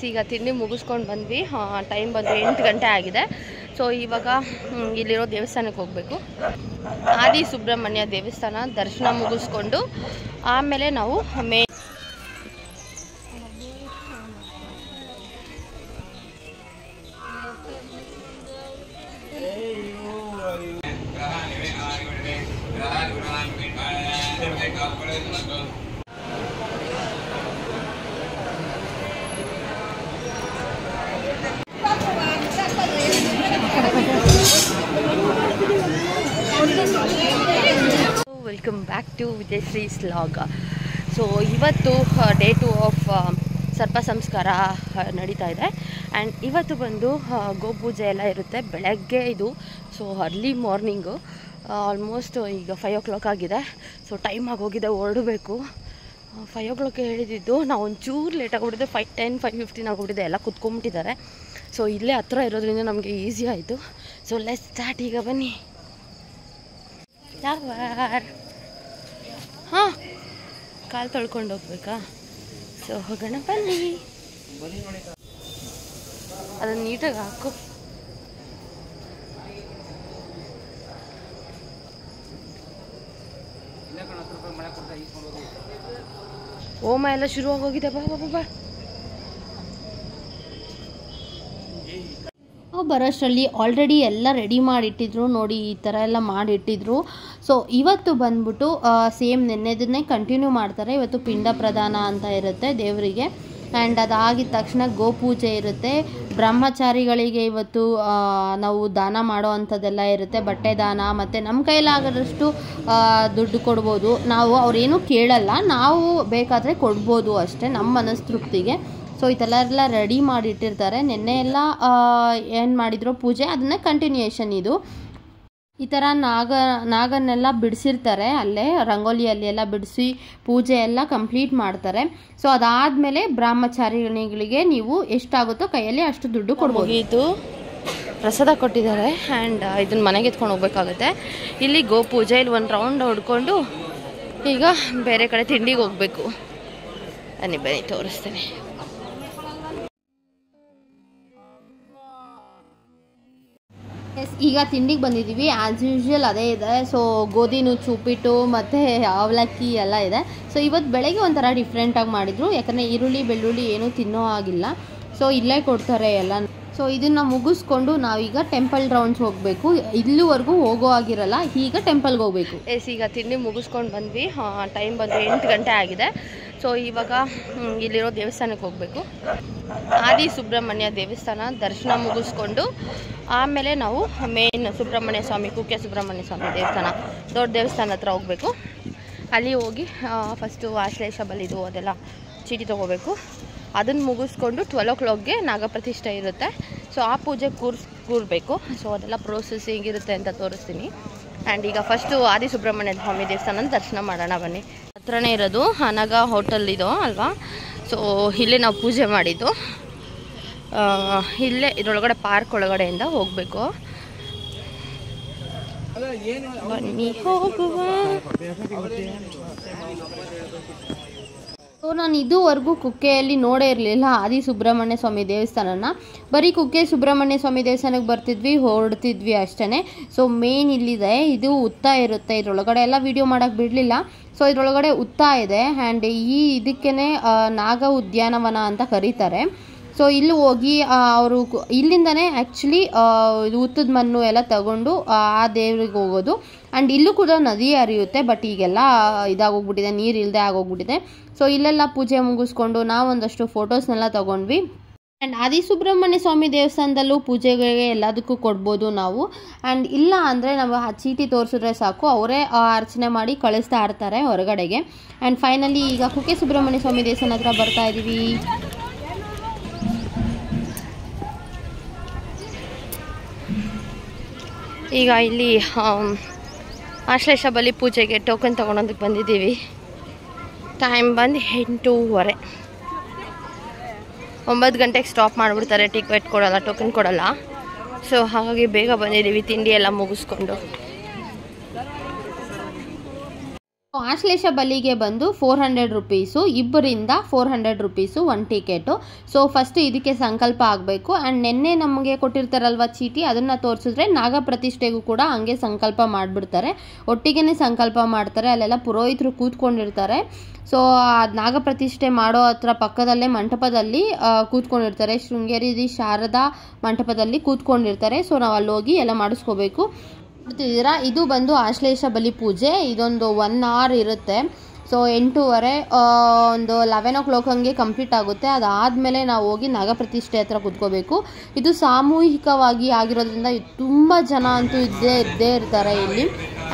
ಈಗ ತಿಂಡಿ ಮುಗಿಸ್ಕೊಂಡು ಬಂದ್ವಿ. ಟೈಮ್ ಬಂದು 8 ಗಂಟೆ ಆಗಿದೆ. ಸೊ ಇವಾಗ ಇಲ್ಲಿರೋ ದೇವಸ್ಥಾನಕ್ಕೆ ಹೋಗಬೇಕು. ಆದಿ ಸುಬ್ರಹ್ಮಣ್ಯ ದೇವಸ್ಥಾನ ದರ್ಶನ ಮುಗಿಸ್ಕೊಂಡು ಆಮೇಲೆ ನಾವು welcome back to Vijayashree's vlog. So ಇವತ್ತು ಡೇ 2 ಆಫ್ ಸರ್ಪ ಸಂಸ್ಕಾರ ನಡೀತಾ ಇದೆ. ಆ್ಯಂಡ್ ಇವತ್ತು ಬಂದು ಗೋಪೂಜೆ ಎಲ್ಲ ಇರುತ್ತೆ ಬೆಳಗ್ಗೆ ಇದು. ಸೊ ಅರ್ಲಿ ಮಾರ್ನಿಂಗು, ಆಲ್ಮೋಸ್ಟ್ ಈಗ 5 o'clock ಆಗಿದೆ. ಸೊ ಟೈಮ್ ಆಗೋಗಿದೆ, ಹೊರಡಬೇಕು. 5 o'clock ಹೇಳಿದ್ದು, ನಾವು ಒಂಚೂರು ಲೇಟ್ ಆಗೋಗ್ಬಿಟ್ಟಿದೆ. 5:10 5:15 ಆಗೋಗ್ಬಿಟ್ಟಿದೆ. ಎಲ್ಲ ಕುತ್ಕೊಂಡ್ಬಿಟ್ಟಿದ್ದಾರೆ. ಸೊ ಇಲ್ಲೇ ಹತ್ರ ಇರೋದ್ರಿಂದ ನಮಗೆ ಈಸಿ ಆಯಿತು. So let's start. ಈಗ ಬನ್ನಿ. ಹಾಂ, ಕಾಲು ತೊಳ್ಕೊಂಡು ಹೋಗ್ಬೇಕಾ? ಸೊ ಹೋಗೋಣ ಬನ್ನಿ. ಅದನ್ನು ನೀಟಾಗಿ ಹಾಕು. ಹೋಮ ಎಲ್ಲ ಶುರುವಾಗೋಗಿದೆ. ಬಾ ಬಾ ಬಾ. ಬರೋಷ್ಟರಲ್ಲಿ ಆಲ್ರೆಡಿ ಎಲ್ಲ ರೆಡಿ ಮಾಡಿಟ್ಟಿದ್ರು ನೋಡಿ, ಈ ಥರ ಎಲ್ಲ ಮಾಡಿಟ್ಟಿದ್ರು. ಸೊ ಇವತ್ತು ಬಂದ್ಬಿಟ್ಟು ಸೇಮ್ ನೆನ್ನೆದನ್ನೇ ಕಂಟಿನ್ಯೂ ಮಾಡ್ತಾರೆ. ಇವತ್ತು ಪಿಂಡ ಪ್ರದಾನ ಅಂತ ಇರುತ್ತೆ ದೇವರಿಗೆ. ಆ್ಯಂಡ್ ಅದಾಗಿದ ತಕ್ಷಣ ಗೋಪೂಜೆ ಇರುತ್ತೆ. ಬ್ರಹ್ಮಚಾರಿಗಳಿಗೆ ಇವತ್ತು ನಾವು ದಾನ ಮಾಡೋ ಅಂಥದ್ದೆಲ್ಲ ಇರುತ್ತೆ. ಬಟ್ಟೆ ದಾನ ಮತ್ತು ನಮ್ಮ ಕೈಲಾಗೋದಷ್ಟು ದುಡ್ಡು ಕೊಡ್ಬೋದು. ನಾವು ಅವ್ರೇನೂ ಕೇಳಲ್ಲ, ನಾವು ಬೇಕಾದರೆ ಕೊಡ್ಬೋದು ಅಷ್ಟೇ, ನಮ್ಮ ಮನಸ್ತೃಪ್ತಿಗೆ. ಸೊ ಈ ಥರ ಎಲ್ಲ ರೆಡಿ ಮಾಡಿಟ್ಟಿರ್ತಾರೆ. ನೆನ್ನೆ ಎಲ್ಲ ಏನು ಮಾಡಿದ್ರು ಪೂಜೆ, ಅದನ್ನೇ ಕಂಟಿನ್ಯೂಯೇಷನ್ ಇದು. ಈ ಥರ ನಾಗನ್ನೆಲ್ಲ ಬಿಡಿಸಿರ್ತಾರೆ, ಅಲ್ಲೇ ರಂಗೋಲಿಯಲ್ಲಿ ಎಲ್ಲ ಬಿಡಿಸಿ ಪೂಜೆ ಎಲ್ಲ ಕಂಪ್ಲೀಟ್ ಮಾಡ್ತಾರೆ. ಸೊ ಅದಾದಮೇಲೆ ಬ್ರಹ್ಮಚಾರಿಗಳಿಗೆ ನೀವು ಎಷ್ಟಾಗುತ್ತೋ ಕೈಯಲ್ಲಿ ಅಷ್ಟು ದುಡ್ಡು ಕೊಡ್ಬೋದು. ಇದು ಪ್ರಸಾದ ಕೊಟ್ಟಿದ್ದಾರೆ. ಆ್ಯಂಡ್ ಇದನ್ನು ಮನೆಗೆ ಎತ್ಕೊಂಡು ಹೋಗ್ಬೇಕಾಗುತ್ತೆ. ಇಲ್ಲಿ ಗೋಪೂಜೆ, ಇಲ್ಲಿ ಒಂದು ರೌಂಡ್ ಹೊಡ್ಕೊಂಡು ಈಗ ಬೇರೆ ಕಡೆ ತಿಂಡಿಗೆ ಹೋಗಬೇಕು. ಬನ್ನಿ ತೋರಿಸ್ತೀನಿ. ಈಗ ತಿಂಡಿಗೆ ಬಂದಿದ್ದೀವಿ. ಆ್ಯಸ್ ಯೂಶ್ವಲ್ ಅದೇ ಇದೆ. ಸೊ ಗೋಧಿ ನುಚ್ಚು, ಉಪ್ಪಿಟ್ಟು ಮತ್ತು ಅವಲಕ್ಕಿ ಎಲ್ಲ ಇದೆ. ಸೊ ಇವತ್ತು ಬೆಳಗ್ಗೆ ಒಂಥರ ಡಿಫ್ರೆಂಟಾಗಿ ಮಾಡಿದರು, ಯಾಕಂದರೆ ಈರುಳ್ಳಿ ಬೆಳ್ಳುಳ್ಳಿ ಏನೂ ತಿನ್ನೋ ಆಗಿಲ್ಲ. ಸೊ ಇಲ್ಲೇ ಕೊಡ್ತಾರೆ ಎಲ್ಲ. ಸೊ ಇದನ್ನು ಮುಗಿಸ್ಕೊಂಡು ನಾವೀಗ ಟೆಂಪಲ್ ರೌಂಡ್ಸ್ ಹೋಗಬೇಕು. ಇಲ್ಲಿವರೆಗೂ ಹೋಗೋ ಆಗಿರಲ್ಲ, ಈಗ ಟೆಂಪಲ್ಗೆ ಹೋಗಬೇಕು. ಈಗ ತಿಂಡಿ ಮುಗಿಸ್ಕೊಂಡು ಬಂದ್ವಿ. ಟೈಮ್ ಬಂದು 8 ಗಂಟೆ ಆಗಿದೆ. ಸೊ ಇವಾಗ ಇಲ್ಲಿರೋ ದೇವಸ್ಥಾನಕ್ಕೆ ಹೋಗಬೇಕು. ಆದಿ ಸುಬ್ರಹ್ಮಣ್ಯ ದೇವಸ್ಥಾನ ದರ್ಶನ ಮುಗಿಸ್ಕೊಂಡು ಆಮೇಲೆ ನಾವು ಮೇನ್ ಸುಬ್ರಹ್ಮಣ್ಯ ಸ್ವಾಮಿ, ಕುಕ್ಕೆ ಸುಬ್ರಹ್ಮಣ್ಯ ಸ್ವಾಮಿ ದೇವಸ್ಥಾನ, ದೊಡ್ಡ ದೇವಸ್ಥಾನ ಹತ್ರ ಹೋಗಬೇಕು. ಅಲ್ಲಿ ಹೋಗಿ ಫಸ್ಟು ಆಶ್ಲೇಷ ಬಲಿದು ಅದೆಲ್ಲ ಚೀಟಿ ತೊಗೋಬೇಕು. ಅದನ್ನು ಮುಗಿಸ್ಕೊಂಡು 12 o'clockಗೆ ನಾಗಪ್ರತಿಷ್ಠೆ ಇರುತ್ತೆ. ಸೊ ಆ ಪೂಜೆ ಕೂರಬೇಕು. ಸೊ ಅದೆಲ್ಲ ಪ್ರೋಸೆಸ್ ಹೇಗಿರುತ್ತೆ ಅಂತ ತೋರಿಸ್ತೀನಿ. ಆ್ಯಂಡ್ ಈಗ ಫಸ್ಟು ಆದಿ ಸುಬ್ರಹ್ಮಣ್ಯ ಸ್ವಾಮಿ ದೇವಸ್ಥಾನ ದರ್ಶನ ಮಾಡೋಣ ಬನ್ನಿ. ಹತ್ರನೇ ಇರೋದು ಅನಗ ಹೋಟೆಲ್ ಇದು ಅಲ್ವಾ. ಸೊ ಇಲ್ಲೇ ನಾವು ಪೂಜೆ ಮಾಡಿದ್ದು. ಇಲ್ಲೇ ಇದರೊಳಗಡೆ ಪಾರ್ಕ್ ಒಳಗಡೆಯಿಂದ ಹೋಗಬೇಕು. ಬನ್ನಿ ಹೋಗುವ. ಸೊ ನಾನು ಇದುವರೆಗೂ ಕುಕ್ಕೆಯಲ್ಲಿ ನೋಡೇ ಇರಲಿಲ್ಲ ಆದಿ ಸುಬ್ರಹ್ಮಣ್ಯ ಸ್ವಾಮಿ ದೇವಸ್ಥಾನನ. ಬರೀ ಕುಕ್ಕೆ ಸುಬ್ರಹ್ಮಣ್ಯ ಸ್ವಾಮಿ ದೇವಸ್ಥಾನಕ್ಕೆ ಬರ್ತಿದ್ವಿ, ಹೊರಡ್ತಿದ್ವಿ ಅಷ್ಟೇ. ಸೊ ಮೇನ್ ಇಲ್ಲಿದೆ, ಇದು ಉತ್ತ ಇರುತ್ತೆ. ಇದರೊಳಗಡೆ ಎಲ್ಲ ವೀಡಿಯೋ ಮಾಡೋಕ್ಕೆ ಬಿಡಲಿಲ್ಲ. ಸೊ ಇದರೊಳಗಡೆ ಉತ್ತ ಇದೆ. ಆ್ಯಂಡ್ ಇದಕ್ಕೇ ನಾಗ ಉದ್ಯಾನವನ ಅಂತ ಕರೀತಾರೆ. ಸೊ ಇಲ್ಲಿ ಹೋಗಿ ಅವರು ಇಲ್ಲಿಂದನೇ ಆ್ಯಕ್ಚುಲಿ ಇದು ಉತ್ತದ ಮಣ್ಣು ಎಲ್ಲ ತಗೊಂಡು ಆ ದೇವ್ರಿಗೆ ಹೋಗೋದು. ಆ್ಯಂಡ್ ಇಲ್ಲೂ ಕೂಡ ನದಿ ಹರಿಯುತ್ತೆ, ಬಟ್ ಈಗೆಲ್ಲ ಇದಾಗೋಗ್ಬಿಟ್ಟಿದೆ, ನೀರು ಇಲ್ಲದೆ ಆಗೋಗ್ಬಿಟ್ಟಿದೆ. ಸೊ ಇಲ್ಲೆಲ್ಲ ಪೂಜೆ ಮುಗಿಸ್ಕೊಂಡು ನಾವೊಂದಷ್ಟು ಫೋಟೋಸ್ನೆಲ್ಲ ತೊಗೊಂಡ್ವಿ. ಆ್ಯಂಡ್ ಆದಿ ಸುಬ್ರಹ್ಮಣ್ಯ ಸ್ವಾಮಿ ದೇವಸ್ಥಾನದಲ್ಲೂ ಪೂಜೆಗಳಿಗೆ ಎಲ್ಲದಕ್ಕೂ ಕೊಡ್ಬೋದು ನಾವು. ಆ್ಯಂಡ್ ಇಲ್ಲ ಅಂದರೆ ನಾವು ಆ ಚೀಟಿ ತೋರಿಸಿದ್ರೆ ಸಾಕು, ಅವರೇ ಅರ್ಚನೆ ಮಾಡಿ ಕಳಿಸ್ತಾ ಇರ್ತಾರೆ ಹೊರಗಡೆಗೆ. ಆ್ಯಂಡ್ ಫೈನಲಿ ಈಗ ಕುಕ್ಕೆ ಸುಬ್ರಹ್ಮಣ್ಯ ಸ್ವಾಮಿ ದೇವಸ್ಥಾನ ಹತ್ರ ಬರ್ತಾ ಇದ್ದೀವಿ. ಈಗ ಇಲ್ಲಿ ಆಶ್ಲೇಷ ಬಲಿ ಪೂಜೆಗೆ ಟೋಕನ್ ತೊಗೊಳೋದಕ್ಕೆ ಬಂದಿದ್ದೀವಿ. ಟೈಮ್ ಬಂದು 8:15. 9 ಗಂಟೆಗೆ ಸ್ಟಾಪ್ ಮಾಡಿಬಿಡ್ತಾರೆ, ಟಿಕೆಟ್ ಕೊಡೋಲ್ಲ, ಟೋಕನ್ ಕೊಡೋಲ್ಲ. ಸೊ ಹಾಗಾಗಿ ಬೇಗ ಬಂದಿದ್ದೀವಿ ತಿಂಡಿ ಎಲ್ಲ ಮುಗಿಸ್ಕೊಂಡು. ಆಶ್ಲೇಷ ಬಲಿಗೆ ಬಂದು 400 ರುಪೀಸು, ಇಬ್ಬರಿಂದ 400 ರುಪೀಸು ಒಂದು ಟಿಕೆಟು. ಸೊ ಫಸ್ಟ್ ಇದಕ್ಕೆ ಸಂಕಲ್ಪ ಆಗಬೇಕು. ಆ್ಯಂಡ್ ನಿನ್ನೆ ನಮಗೆ ಕೊಟ್ಟಿರ್ತಾರಲ್ವ ಚೀಟಿ, ಅದನ್ನು ತೋರಿಸಿದ್ರೆ ನಾಗ ಪ್ರತಿಷ್ಠೆಗೂ ಕೂಡ ಹಂಗೆ ಸಂಕಲ್ಪ ಮಾಡಿಬಿಡ್ತಾರೆ, ಒಟ್ಟಿಗೆ ಸಂಕಲ್ಪ ಮಾಡ್ತಾರೆ. ಅಲ್ಲೆಲ್ಲ ಪುರೋಹಿತರು ಕೂತ್ಕೊಂಡಿರ್ತಾರೆ. ಸೊ ನಾಗ ಪ್ರತಿಷ್ಠೆ ಮಾಡೋ ಹತ್ರ ಪಕ್ಕದಲ್ಲೇ ಮಂಟಪದಲ್ಲಿ ಕೂತ್ಕೊಂಡಿರ್ತಾರೆ. ಶೃಂಗೇರಿ ಶಾರದಾ ಮಂಟಪದಲ್ಲಿ ಕೂತ್ಕೊಂಡಿರ್ತಾರೆ. ಸೊ ನಾವು ಅಲ್ಲಿ ಹೋಗಿ ಎಲ್ಲ ಮಾಡಿಸ್ಕೋಬೇಕು. ನೋಡ್ತಿದ್ದೀರಾ, ಇದು ಬಂದು ಆಶ್ಲೇಷ ಬಲಿ ಪೂಜೆ. ಇದೊಂದು 1 hour ಇರುತ್ತೆ. ಸೊ 8:30 ಒಂದು 11 o'clock ಹಂಗೆ ಕಂಪ್ಲೀಟ್ ಆಗುತ್ತೆ. ಅದಾದಮೇಲೆ ನಾವು ಹೋಗಿ ನಾಗಪ್ರತಿಷ್ಠೆ ಹತ್ರ ಕೂತ್ಕೋಬೇಕು. ಇದು ಸಾಮೂಹಿಕವಾಗಿ ಆಗಿರೋದ್ರಿಂದ ತುಂಬ ಜನ ಅಂತೂ ಇದ್ದೇ ಇರ್ತಾರೆ ಇಲ್ಲಿ.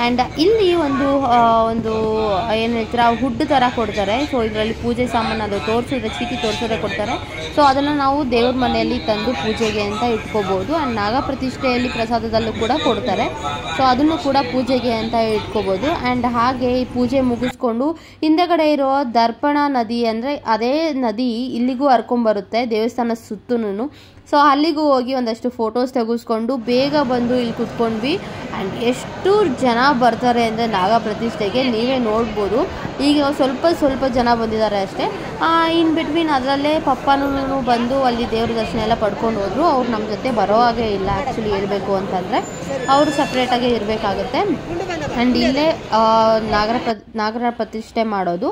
ಆ್ಯಂಡ್ ಇಲ್ಲಿ ಒಂದು ಏನು ಹೇಳ್ತೀರಾ, ಹುಡ್ಡು ಥರ ಕೊಡ್ತಾರೆ. ಸೊ ಇದರಲ್ಲಿ ಪೂಜೆ ಸಾಮಾನು ಅದು ತೋರಿಸಿದ್ರೆ, ಚೀಟಿ ತೋರಿಸಿದ್ರೆ ಕೊಡ್ತಾರೆ. ಸೊ ಅದನ್ನು ನಾವು ದೇವ್ರ ಮನೆಯಲ್ಲಿ ತಂದು ಪೂಜೆಗೆ ಅಂತ ಇಟ್ಕೋಬೋದು. ಆ್ಯಂಡ್ ನಾಗಪ್ರತಿಷ್ಠೆಯಲ್ಲಿ ಪ್ರಸಾದದಲ್ಲೂ ಕೂಡ ಕೊಡ್ತಾರೆ. ಸೊ ಅದನ್ನು ಕೂಡ ಪೂಜೆಗೆ ಅಂತ ಇಟ್ಕೋಬೋದು. ಆ್ಯಂಡ್ ಹಾಗೆ ಈ ಪೂಜೆ ಮುಗಿಸ್ಕೊಂಡು ಹಿಂದೆಗಡೆ ಇರೋ ದರ್ಪಣ ನದಿ, ಅಂದರೆ ಅದೇ ನದಿ ಇಲ್ಲಿಗೂ ಹರ್ಕೊಂಬರುತ್ತೆ ದೇವಸ್ಥಾನ ಸುತ್ತೂನು. ಸೊ ಅಲ್ಲಿಗೂ ಹೋಗಿ ಒಂದಷ್ಟು ಫೋಟೋಸ್ ತೆಗೆಸ್ಕೊಂಡು ಬೇಗ ಬಂದು ಇಲ್ಲಿ ಕೂತ್ಕೊಂಡ್ವಿ. ಆ್ಯಂಡ್ ಎಷ್ಟು ಜನ ಬರ್ತಾರೆ ಅಂದರೆ ನಾಗ ಪ್ರತಿಷ್ಠೆಗೆ ನೀವೇ ನೋಡ್ಬೋದು. ಈಗ ಸ್ವಲ್ಪ ಜನ ಬಂದಿದ್ದಾರೆ ಅಷ್ಟೇ. ಇನ್ ಬಿಟ್ವೀನ್ ಅದರಲ್ಲೇ ಪಪ್ಪನೂ ಬಂದು ಅಲ್ಲಿ ದೇವ್ರ ದರ್ಶನ ಎಲ್ಲ ಪಡ್ಕೊಂಡು ಹೋದರು. ಅವ್ರು ನಮ್ಮ ಜೊತೆ ಬರೋ ಹಾಗೆ ಇಲ್ಲ. ಆ್ಯಕ್ಚುಲಿ ಹೇಳ್ಬೇಕು ಅಂತಂದರೆ ಅವರು ಸಪ್ರೇಟಾಗೇ ಇರಬೇಕಾಗುತ್ತೆ. ಆ್ಯಂಡ್ ಇಲ್ಲೇ ನಾಗರ ಪ್ರತಿಷ್ಠೆ ಮಾಡೋದು.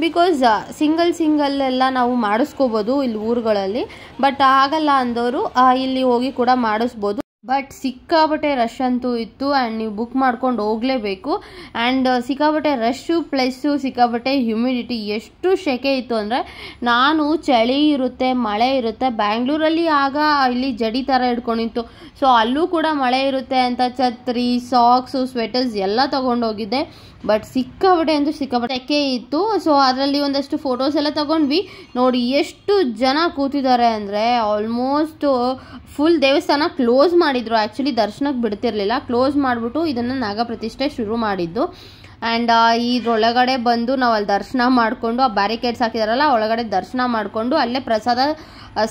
ಬಿಕಾಸ್ ಸಿಂಗಲ್ ಎಲ್ಲ ನಾವು ಮಾಡಿಸ್ಕೋಬೋದು ಇಲ್ಲಿ ಊರುಗಳಲ್ಲಿ. ಬಟ್ ಆಗಲ್ಲ ಅಂದವರು ಇಲ್ಲಿ ಹೋಗಿ ಕೂಡ ಮಾಡಿಸ್ಬೋದು. ಬಟ್ ಸಿಕ್ಕಾಬಟ್ಟೆ ರಶ್ ಅಂತೂ ಇತ್ತು. ಆ್ಯಂಡ್ ನೀವು ಬುಕ್ ಮಾಡ್ಕೊಂಡು ಹೋಗಲೇಬೇಕು. ಆ್ಯಂಡ್ ಸಿಕ್ಕಾಬಟ್ಟೆ ರಶ್ಶು ಪ್ಲಸ್ಸು ಸಿಕ್ಕಾಬಟ್ಟೆ ಹ್ಯುಮಿಡಿಟಿ. ಎಷ್ಟು ಸೆಕೆ ಇತ್ತು ಅಂದರೆ, ನಾನು ಚಳಿ ಇರುತ್ತೆ, ಮಳೆ ಇರುತ್ತೆ, ಬ್ಯಾಂಗ್ಳೂರಲ್ಲಿ ಆಗ ಇಲ್ಲಿ ಜಡಿ ಥರ ಹಿಡ್ಕೊಂಡಿತ್ತು. ಸೊ ಅಲ್ಲೂ ಕೂಡ ಮಳೆ ಇರುತ್ತೆ ಅಂತ ಛತ್ರಿ, ಸಾಕ್ಸು, ಸ್ವೆಟರ್ಸ್ ಎಲ್ಲ ತೊಗೊಂಡೋಗಿದ್ದೆ. ಬಟ್ ಸಿಕ್ಕಾಬಟ್ಟೆ ಸೆಕೆ ಇತ್ತು. ಸೊ ಅದರಲ್ಲಿ ಒಂದಷ್ಟು ಫೋಟೋಸ್ ಎಲ್ಲ ತೊಗೊಂಡ್ವಿ. ನೋಡಿ ಎಷ್ಟು ಜನ ಕೂತಿದ್ದಾರೆ ಅಂದರೆ, ಆಲ್ಮೋಸ್ಟ್ ಫುಲ್ ದೇವಸ್ಥಾನ ಕ್ಲೋಸ್ ಮಾಡಿದ್ರು. ಆ್ಯಕ್ಚುಲಿ ದರ್ಶನಕ್ಕೆ ಬಿಡ್ತಿರ್ಲಿಲ್ಲ, ಕ್ಲೋಸ್ ಮಾಡಿಬಿಟ್ಟು ಇದನ್ನು ನಾಗಪ್ರತಿಷ್ಠೆ ಶುರು ಮಾಡಿದ್ದು. ಆ್ಯಂಡ್ ಇದ್ರೊಳಗಡೆ ಬಂದು ನಾವು ಅಲ್ಲಿ ದರ್ಶನ ಮಾಡಿಕೊಂಡು, ಆ ಬ್ಯಾರಿಕೇಡ್ಸ್ ಹಾಕಿದಾರಲ್ಲ ಒಳಗಡೆ ದರ್ಶನ ಮಾಡಿಕೊಂಡು, ಅಲ್ಲೇ ಪ್ರಸಾದ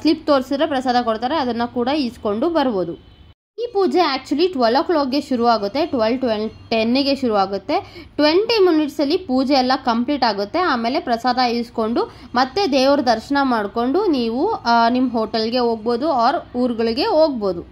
ಸ್ಲಿಪ್ ತೋರಿಸಿದ್ರೆ ಪ್ರಸಾದ ಕೊಡ್ತಾರೆ, ಅದನ್ನು ಕೂಡ ಇಸ್ಕೊಂಡು ಬರ್ಬೋದು. ಈ ಪೂಜೆ ಆ್ಯಕ್ಚುಲಿ 12 o'clockಗೆ ಶುರು ಆಗುತ್ತೆ. 12:10ಗೆ ಶುರು ಆಗುತ್ತೆ. 20 minutesಲ್ಲಿ ಪೂಜೆ ಎಲ್ಲ ಕಂಪ್ಲೀಟ್ ಆಗುತ್ತೆ. ಆಮೇಲೆ ಪ್ರಸಾದ ಇಸ್ಕೊಂಡು ಮತ್ತೆ ದೇವ್ರ ದರ್ಶನ ಮಾಡಿಕೊಂಡು ನೀವು ನಿಮ್ಮ ಹೋಟೆಲ್ಗೆ ಹೋಗ್ಬೋದು ಆರ್ ಊರುಗಳಿಗೆ ಹೋಗ್ಬೋದು.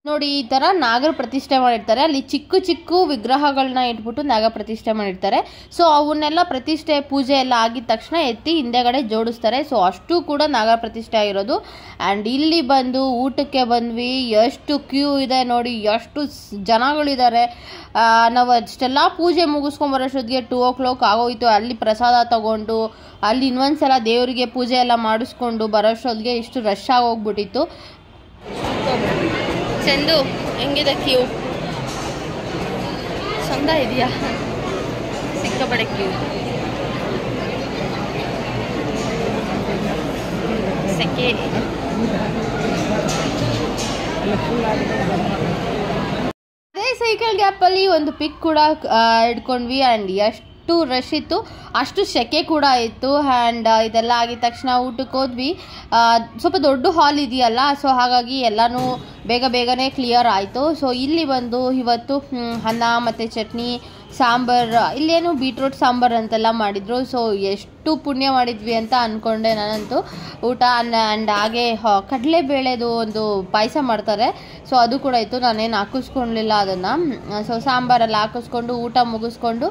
ನೋಡಿ, ಈ ಥರ ನಾಗರ ಪ್ರತಿಷ್ಠೆ ಮಾಡಿರ್ತಾರೆ. ಅಲ್ಲಿ ಚಿಕ್ಕ ವಿಗ್ರಹಗಳನ್ನ ಇಟ್ಬಿಟ್ಟು ನಾಗ ಪ್ರತಿಷ್ಠೆ ಮಾಡಿರ್ತಾರೆ. ಸೊ ಅವನ್ನೆಲ್ಲ ಪ್ರತಿಷ್ಠೆ ಪೂಜೆ ಎಲ್ಲ ಆಗಿದ ತಕ್ಷಣ ಎತ್ತಿ ಹಿಂದೆಗಡೆ ಜೋಡಿಸ್ತಾರೆ. ಸೊ ಅಷ್ಟು ಕೂಡ ನಾಗ ಪ್ರತಿಷ್ಠೆ ಆಗಿರೋದು. ಆ್ಯಂಡ್ ಇಲ್ಲಿ ಬಂದು ಊಟಕ್ಕೆ ಬಂದ್ವಿ. ಎಷ್ಟು ಕ್ಯೂ ಇದೆ ನೋಡಿ, ಎಷ್ಟು ಜನಗಳಿದ್ದಾರೆ. ನಾವು ಅಷ್ಟೆಲ್ಲ ಪೂಜೆ ಮುಗಿಸ್ಕೊಂಬರೋಷ್ಟೊತ್ತಿಗೆ 2 o'clock ಆಗೋಯ್ತು. ಅಲ್ಲಿ ಪ್ರಸಾದ ತಗೊಂಡು ಅಲ್ಲಿ ಇನ್ನೊಂದ್ಸಲ ದೇವರಿಗೆ ಪೂಜೆ ಎಲ್ಲ ಮಾಡಿಸ್ಕೊಂಡು ಬರೋಷ್ಟೊತ್ತಿಗೆ ಇಷ್ಟು ರಶ್ ಆಗೋಗ್ಬಿಟ್ಟಿತ್ತು. ಚಂದು, ಹೆಂಗಿದೆ ಕ್ಯೂ? ಚಂದ ಇದೆಯಾ? ಸಿಕ್ಕಾಪಟ್ಟೆ ಕ್ಯೂ. ಸೆಕೆ. ಅದೇ ಸೈಕಲ್ ಗ್ಯಾಪಲ್ಲಿ ಒಂದು ಪಿಕ್ ಕೂಡ ಹಿಡ್ಕೊಂಡ್ವಿ. ಆ್ಯಂಡ್ ಎಷ್ಟು ರಶ್ ಇತ್ತು, ಅಷ್ಟು ಸೆಕೆ ಕೂಡ ಇತ್ತು. ಆ್ಯಂಡ್ ಇದೆಲ್ಲ ಆಗಿದ ತಕ್ಷಣ ಊಟಕ್ಕೆ ಹೋದ್ವಿ. ಸ್ವಲ್ಪ ದೊಡ್ಡ ಹಾಲ್ ಇದೆಯಲ್ಲ, ಸೊ ಹಾಗಾಗಿ ಎಲ್ಲನೂ ಬೇಗನೆ ಕ್ಲಿಯರ್ ಆಯಿತು. ಸೊ ಇಲ್ಲಿ ಬಂದು ಇವತ್ತು ಅನ್ನ ಮತ್ತು ಚಟ್ನಿ, ಸಾಂಬಾರು, ಇಲ್ಲೇನು ಬೀಟ್ರೂಟ್ ಸಾಂಬಾರು ಅಂತೆಲ್ಲ ಮಾಡಿದರು. ಸೊ ಎಷ್ಟು ಪುಣ್ಯ ಮಾಡಿದ್ವಿ ಅಂತ ಅಂದ್ಕೊಂಡೆ ನಾನಂತೂ. ಊಟ ಆ್ಯಂಡ್ ಹಾಗೆ ಕಡಲೆಬೇಳೆದು ಒಂದು ಪಾಯಸ ಮಾಡ್ತಾರೆ. ಸೊ ಅದು ಕೂಡ ಇತ್ತು. ನಾನೇನು ಹಾಕಿಸ್ಕೊಳ್ಲಿಲ್ಲ ಅದನ್ನು. ಸೊ ಸಾಂಬಾರೆಲ್ಲ ಹಾಕಿಸ್ಕೊಂಡು ಊಟ ಮುಗಿಸ್ಕೊಂಡು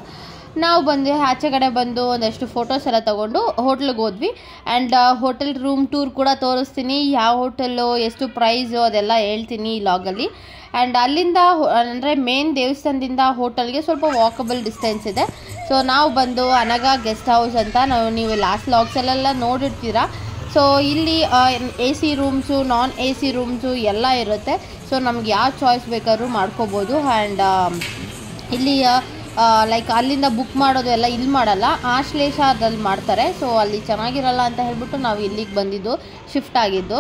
ನಾವು ಬಂದು ಆಚೆ ಕಡೆ ಬಂದು ಒಂದಷ್ಟು ಫೋಟೋಸ್ ಎಲ್ಲ ತೊಗೊಂಡು ಹೋಟ್ಲಿಗೆ ಹೋದ್ವಿ. ಆ್ಯಂಡ್ ಹೋಟೆಲ್ ರೂಮ್ ಟೂರ್ ಕೂಡ ತೋರಿಸ್ತೀನಿ, ಯಾವ ಹೋಟೆಲ್ಲು ಎಷ್ಟು ಪ್ರೈಸು ಅದೆಲ್ಲ ಹೇಳ್ತೀನಿ ಈ ಲಾಗಲ್ಲಿ. ಆ್ಯಂಡ್ ಅಲ್ಲಿಂದ ಅಂದರೆ ಮೇನ್ ದೇವಸ್ಥಾನದಿಂದ ಹೋಟೆಲ್ಗೆ ಸ್ವಲ್ಪ ವಾಕಬಲ್ ಡಿಸ್ಟೆನ್ಸ್ ಇದೆ. ಸೊ ನಾವು ಬಂದು ಅನಗ ಗೆಸ್ಟ್ ಹೌಸ್ ಅಂತ ನೀವು ಲಾಸ್ಟ್ ಲಾಗ್ಸಲ್ಲೆಲ್ಲ ನೋಡಿರ್ತೀರ. ಸೊ ಇಲ್ಲಿ AC ರೂಮ್ಸು, ನಾನ್ AC ರೂಮ್ಸು ಎಲ್ಲ ಇರುತ್ತೆ. ಸೊ ನಮ್ಗೆ ಯಾವ ಚಾಯ್ಸ್ ಬೇಕಾದ್ರೂ ಮಾಡ್ಕೋಬೋದು. ಆ್ಯಂಡ್ ಇಲ್ಲಿ ಲೈಕ್ ಅಲ್ಲಿಂದ ಬುಕ್ ಮಾಡೋದು ಎಲ್ಲ ಇಲ್ಲಿ ಮಾಡಲ್ಲ, ಆಶ್ಲೇಷದಲ್ಲಿ ಮಾಡ್ತಾರೆ. ಸೊ ಅಲ್ಲಿ ಚೆನ್ನಾಗಿರಲ್ಲ ಅಂತ ಹೇಳ್ಬಿಟ್ಟು ನಾವು ಇಲ್ಲಿಗೆ ಬಂದಿದ್ದು, ಶಿಫ್ಟ್ ಆಗಿದ್ದು.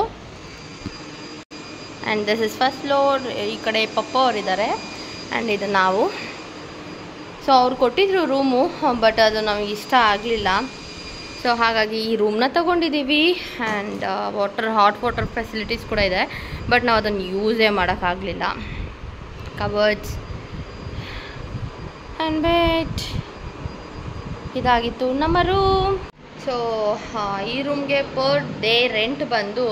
And this is first floor. ಈ ಕಡೆ ಪಪ್ಪ ಅವರಿದ್ದಾರೆ ಆ್ಯಂಡ್ ಇದು ನಾವು. ಸೊ ಅವ್ರು ಕೊಟ್ಟಿದ್ರು ರೂಮು, ಬಟ್ ಅದು ನಮಗೆ ಇಷ್ಟ ಆಗಲಿಲ್ಲ. ಸೊ ಹಾಗಾಗಿ ಈ ರೂಮ್ನ ತೊಗೊಂಡಿದ್ದೀವಿ. ಆ್ಯಂಡ್ ಹಾಟ್ ವಾಟರ್ ಫೆಸಿಲಿಟೀಸ್ ಕೂಡ ಇದೆ, ಬಟ್ ನಾವು ಅದನ್ನು ಯೂಸೇ ಮಾಡೋಕ್ಕಾಗಲಿಲ್ಲ. ಕಬರ್ಡ್ಸ್ ಆ್ಯಂಡ್ ಬೆಡ್, ಇದಾಗಿತ್ತು ನಮ್ಮ ರೂಮ್. ಸೊ ಈ ರೂಮ್ಗೆ ಪರ್ ಡೇ ರೆಂಟ್ ಬಂದು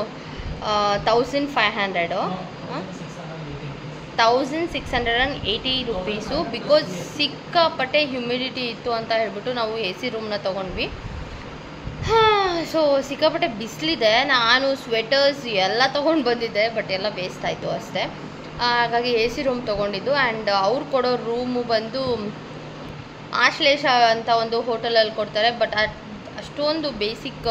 1500 1680 ರುಪೀಸು. ಬಿಕಾಸ್ ಸಿಕ್ಕಾಪಟ್ಟೆ ಹ್ಯುಮಿಡಿಟಿ ಇತ್ತು ಅಂತ ಹೇಳ್ಬಿಟ್ಟು ನಾವು AC ರೂಮ್ನ ತೊಗೊಂಡ್ವಿ. ಸೊ ಸಿಕ್ಕಾಪಟ್ಟೆ ಬಿಸಿಲಿದೆ, ನಾನು ಸ್ವೆಟರ್ಸ್ ಎಲ್ಲ ತೊಗೊಂಡು ಬಂದಿದ್ದೆ, ಬಟ್ ಎಲ್ಲ ವೇಸ್ಟ್ ಆಯಿತು ಅಷ್ಟೇ. ಹಾಗಾಗಿ AC ರೂಮ್ ತೊಗೊಂಡಿದ್ದು. ಆ್ಯಂಡ್ ಅವ್ರು ಕೊಡೋ ರೂಮು ಬಂದು ಆಶ್ಲೇಷ ಅಂತ ಒಂದು ಹೋಟೆಲಲ್ಲಿ ಕೊಡ್ತಾರೆ, ಬಟ್ ಅಷ್ಟೊಂದು ಬೇಸಿಕ್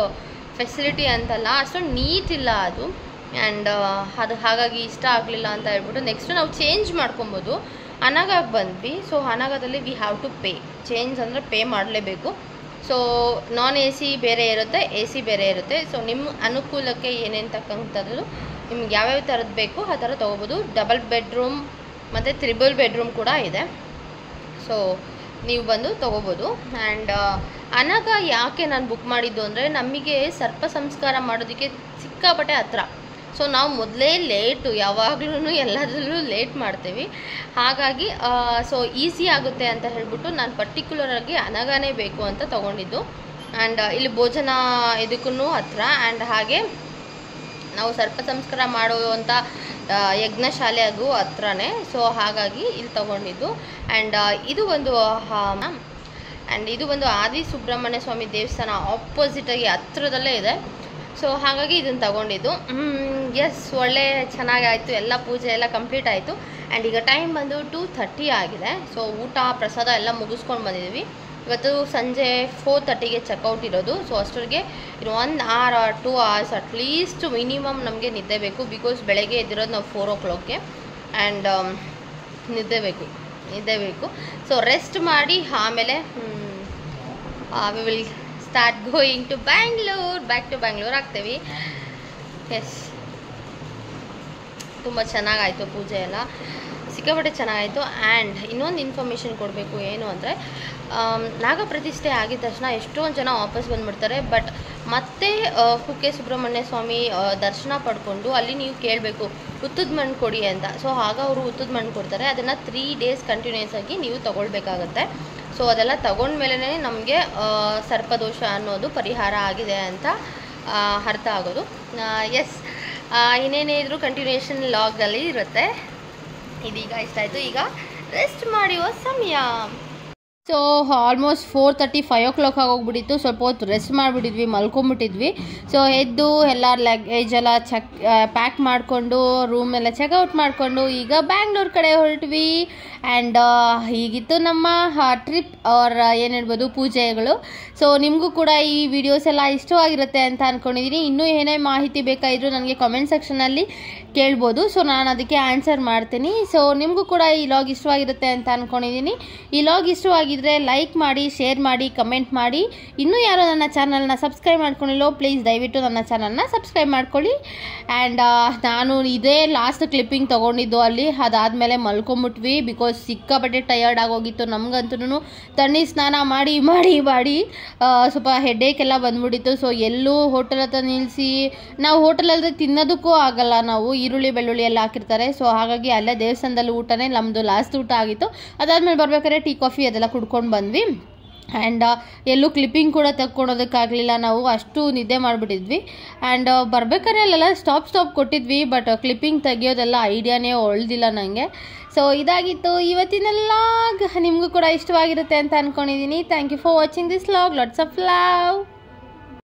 ಫೆಸಿಲಿಟಿ ಅಂತಲ್ಲ, ಅಷ್ಟೊಂದು ನೀಟ್ ಇಲ್ಲ ಅದು. ಆ್ಯಂಡ್ ಅದು ಹಾಗಾಗಿ ಇಷ್ಟ ಆಗಲಿಲ್ಲ ಅಂತ ಹೇಳ್ಬಿಟ್ಟು ನೆಕ್ಸ್ಟ್ ನಾವು ಚೇಂಜ್ ಮಾಡ್ಕೊಬೋದು. ಅನಗಾಗೆ ಬಂದ್ವಿ. ಸೊ ಅನಗಾದಲ್ಲಿ we have to pay. Change ಅಂದರೆ ಪೇ ಮಾಡಲೇಬೇಕು. ಸೊ ನಾನ್ AC ಬೇರೆ ಇರುತ್ತೆ, AC ಬೇರೆ ಇರುತ್ತೆ. ಸೊ ನಿಮ್ಮ ಅನುಕೂಲಕ್ಕೆ ಏನೇನು ತಕ್ಕಂಥದ್ದು ನಿಮ್ಗೆ ಯಾವ್ಯಾವ ಥರದ್ದು ಬೇಕು ಆ ಥರ ತೊಗೋಬೋದು. ಡಬಲ್ ಬೆಡ್ರೂಮ್ ಮತ್ತು ತ್ರಿಬಲ್ ಬೆಡ್ರೂಮ್ ಕೂಡ ಇದೆ. ಸೊ ನೀವು ಬಂದು ತೊಗೋಬೋದು. ಆ್ಯಂಡ್ ಅನಗ ಯಾಕೆ ನಾನು ಬುಕ್ ಮಾಡಿದ್ದು ಅಂದರೆ ನಮಗೆ ಸರ್ಪ ಸಂಸ್ಕಾರ ಮಾಡೋದಕ್ಕೆ ಸಿಕ್ಕಾಪಟ್ಟೆ ಹತ್ರ. ಸೊ ನಾವು ಮೊದಲೇ ಲೇಟು, ಯಾವಾಗಲೂ ಎಲ್ಲದರಲ್ಲೂ ಲೇಟ್ ಮಾಡ್ತೀವಿ. ಹಾಗಾಗಿ ಸೊ ಈಸಿ ಆಗುತ್ತೆ ಅಂತ ಹೇಳ್ಬಿಟ್ಟು ನಾನು ಪರ್ಟಿಕ್ಯುಲರಾಗಿ ಅನಗಾನೇ ಬೇಕು ಅಂತ ತೊಗೊಂಡಿದ್ದು. ಆ್ಯಂಡ್ ಇಲ್ಲಿ ಭೋಜನ ಇದಕ್ಕೂ ಹತ್ರ. ಆ್ಯಂಡ್ ಹಾಗೆ ನಾವು ಸರ್ಪ ಸಂಸ್ಕಾರ ಮಾಡುವಂಥ ಯಜ್ಞಶಾಲೆಗೂ ಹತ್ರನೇ. ಸೊ ಹಾಗಾಗಿ ಇಲ್ಲಿ ತೊಗೊಂಡಿದ್ದು. ಆ್ಯಂಡ್ ಇದು ಒಂದು ಆದಿ ಸುಬ್ರಹ್ಮಣ್ಯ ಸ್ವಾಮಿ ದೇವಸ್ಥಾನ ಆಪೋಸಿಟಾಗಿ ಹತ್ರದಲ್ಲೇ ಇದೆ. ಸೊ ಹಾಗಾಗಿ ಇದನ್ನು ತಗೊಂಡಿದ್ದು. ಎಸ್, ಒಳ್ಳೆ ಚೆನ್ನಾಗಾಯಿತು, ಎಲ್ಲ ಪೂಜೆ ಎಲ್ಲ ಕಂಪ್ಲೀಟ್ ಆಯಿತು. ಆ್ಯಂಡ್ ಈಗ ಟೈಮ್ ಬಂದು 2:30 ಆಗಿದೆ. ಸೊ ಊಟ ಪ್ರಸಾದ ಎಲ್ಲ ಮುಗಿಸ್ಕೊಂಡು ಬಂದಿದ್ದೀವಿ. ಇವತ್ತು ಸಂಜೆ 4:30ಗೆ ಚೆಕ್ಔಟ್ ಇರೋದು. ಸೊ ಅಷ್ಟರಿಗೆ 1 hour or 2 hours at least minimum ನಮಗೆ ನಿದ್ದೆ ಬೇಕು. ಬಿಕಾಸ್ ಬೆಳಗ್ಗೆ ಎದ್ದಿರೋದು ನಾವು 4 o'clockಗೆ. ಆ್ಯಂಡ್ ನಿದ್ದೆ ಬೇಕು. ಸೊ ರೆಸ್ಟ್ ಮಾಡಿ ಆಮೇಲೆ we will start going to back to Bangalore ಆಗ್ತೇವೆ. ಎಸ್, ತುಂಬ ಚೆನ್ನಾಗಾಯಿತು ಪೂಜೆ ಎಲ್ಲ, ಸಿಕ್ಕಾಪಟ್ಟೆ ಚೆನ್ನಾಗಾಯಿತು. ಆ್ಯಂಡ್ ಇನ್ನೊಂದು ಇನ್ಫಾರ್ಮೇಷನ್ ಕೊಡಬೇಕು. ಏನು ಅಂದರೆ ನಾಗ ಪ್ರತಿಷ್ಠೆ ಆಗಿದ ತಕ್ಷಣ ಎಷ್ಟೊಂದು ಜನ ವಾಪಸ್ ಬಂದುಬಿಡ್ತಾರೆ. ಬಟ್ ಮತ್ತೆ ಕುಕ್ಕೆ ಸುಬ್ರಹ್ಮಣ್ಯ ಸ್ವಾಮಿ ದರ್ಶನ ಪಡ್ಕೊಂಡು ಅಲ್ಲಿ ನೀವು ಕೇಳಬೇಕು ಹುತ್ತದ ಮಣ್ಣು ಕೊಡಿ ಅಂತ. ಸೊ ಆಗ ಅವರು ಹುತ್ತದ ಮಣ್ಣು ಕೊಡ್ತಾರೆ. ಅದನ್ನು 3 days ಕಂಟಿನ್ಯೂಸ್ ಆಗಿ ನೀವು ತೊಗೊಳ್ಬೇಕಾಗತ್ತೆ. ಸೊ ಅದೆಲ್ಲ ತಗೊಂಡ್ಮೇಲೆ ನಮಗೆ ಸರ್ಪದೋಷ ಅನ್ನೋದು ಪರಿಹಾರ ಆಗಿದೆ ಅಂತ ಅರ್ಥ ಆಗೋದು. ಎಸ್, ಇನ್ನೇನೇ ಇದ್ರೂ ಕಂಟಿನ್ಯೂಷನ್ ಲಾಗಲ್ಲಿ ಇರುತ್ತೆ. ಇದೀಗ ಇಷ್ಟ ಆಯಿತು, ಈಗ ರೆಸ್ಟ್ ಮಾಡುವ ಸಮಯ. So almost 4:30 5 o'clock ಆಗೋಗ್ಬಿಟ್ಟಿತ್ತು. ಸ್ವಲ್ಪ ಹೊತ್ತು ರೆಸ್ಟ್ ಮಾಡಿಬಿಟ್ಟಿದ್ವಿ, ಮಲ್ಕೊಂಬಿಟ್ಟಿದ್ವಿ. ಸೊ ಎದ್ದು ಎಲ್ಲ ಲಗೇಜ್ ಎಲ್ಲ ಪ್ಯಾಕ್ ಮಾಡಿಕೊಂಡು ರೂಮ್ ಎಲ್ಲ ಚೆಕ್ಔಟ್ ಮಾಡಿಕೊಂಡು ಈಗ ಬ್ಯಾಂಗ್ಳೂರ್ ಕಡೆ ಹೊರಟ್ವಿ. ಆ್ಯಂಡ್ ಹೀಗಿತ್ತು ನಮ್ಮ ಟ್ರಿಪ್ ಆರ್ ಏನು ಹೇಳ್ಬೋದು ಪೂಜೆಗಳು. ಸೊ ನಿಮಗೂ ಕೂಡ ಈ ವಿಡಿಯೋಸ್ ಎಲ್ಲ ಇಷ್ಟವಾಗಿರುತ್ತೆ ಅಂತ ಅಂದ್ಕೊಂಡಿದ್ದೀನಿ. ಇನ್ನೂ ಏನೇ ಮಾಹಿತಿ ಬೇಕಾದರೂ ನನಗೆ ಕಾಮೆಂಟ್ ಸೆಕ್ಷನಲ್ಲಿ ಕೇಳ್ಬೋದು. ಸೊ ನಾನು ಅದಕ್ಕೆ ಆನ್ಸರ್ ಮಾಡ್ತೀನಿ. ಸೊ ನಿಮಗೂ ಕೂಡ ಈ ಲಾಗ್ ಇಷ್ಟವಾಗಿರುತ್ತೆ ಅಂತ ಅಂದ್ಕೊಂಡಿದ್ದೀನಿ. ಈ ಲಾಗ್ ಇಷ್ಟವಾಗಿದ್ದರೆ ಲೈಕ್ ಮಾಡಿ, ಶೇರ್ ಮಾಡಿ, ಕಮೆಂಟ್ ಮಾಡಿ. ಇನ್ನೂ ಯಾರೋ ನನ್ನ ಚಾನಲ್ನ ಸಬ್ಸ್ಕ್ರೈಬ್ ಮಾಡ್ಕೊಂಡಿಲ್ಲೋ ಪ್ಲೀಸ್ ದಯವಿಟ್ಟು ನನ್ನ ಚಾನಲ್ನ ಸಬ್ಸ್ಕ್ರೈಬ್ ಮಾಡ್ಕೊಳ್ಳಿ. ಆ್ಯಂಡ್ ನಾನು ಇದೇ ಲಾಸ್ಟ್ ಕ್ಲಿಪ್ಪಿಂಗ್ ತೊಗೊಂಡಿದ್ದು ಅಲ್ಲಿ. ಅದಾದಮೇಲೆ ಮಲ್ಕೊಂಬಿಟ್ವಿ ಬಿಕಾಸ್ ಸಿಕ್ಕಾಪಟ್ಟೆ ಟಯರ್ಡ್ ಆಗೋಗಿತ್ತು ನಮಗಂತೂ. ತಣ್ಣೀರು ಸ್ನಾನ ಮಾಡಿ ಸ್ವಲ್ಪ ಹೆಡ್ಡೇಕ್ ಎಲ್ಲ ಬಂದ್ಬಿಟ್ಟಿತ್ತು. ಸೊ ಎಲ್ಲೂ ಹೋಟೆಲ್ ಹತ್ರ ನಿಲ್ಲಿಸಿ ನಾವು ಹೋಟೆಲಲ್ಲಿ ತಿನ್ನೋದಕ್ಕೂ ಆಗಲ್ಲ, ನಾವು ಈರುಳ್ಳಿ ಬೆಳ್ಳುಳ್ಳಿ ಎಲ್ಲ ಹಾಕಿರ್ತಾರೆ. ಸೊ ಹಾಗಾಗಿ ಅಲ್ಲೇ ದೇವಸ್ಥಾನದಲ್ಲಿ ಊಟನೇ ನಮ್ಮದು ಲಾಸ್ಟ್ ಊಟ ಆಗಿತ್ತು. ಅದಾದಮೇಲೆ ಬರ್ಬೇಕಾದ್ರೆ ಟೀ ಕಾಫಿ ಅದೆಲ್ಲ ಕುಡ್ಕೊಂಡು ಬಂದ್ವಿ. ಆ್ಯಂಡ್ ಎಲ್ಲೂ ಕ್ಲಿಪ್ಪಿಂಗ್ ಕೂಡ ತಕ್ಕೊಳೋದಕ್ಕಾಗಲಿಲ್ಲ, ನಾವು ಅಷ್ಟು ನಿದ್ದೆ ಮಾಡಿಬಿಟ್ಟಿದ್ವಿ. ಆ್ಯಂಡ್ ಬರ್ಬೇಕಾದ್ರೆ ಅಲ್ಲೆಲ್ಲ ಸ್ಟಾಪ್ ಕೊಟ್ಟಿದ್ವಿ, ಬಟ್ ಕ್ಲಿಪ್ಪಿಂಗ್ ತೆಗಿಯೋದೆಲ್ಲ ಐಡಿಯಾನೇ ಒಳ್ದಿಲ್ಲ ನನಗೆ. ಸೊ ಇದಾಗಿತ್ತು ಇವತ್ತಿನ ವ್ಲಾಗ್. ನಿಮಗೂ ಕೂಡ ಇಷ್ಟವಾಗಿರುತ್ತೆ ಅಂತ ಅಂದ್ಕೊಂಡಿದ್ದೀನಿ. Thank you for watching this vlog. Lots of love.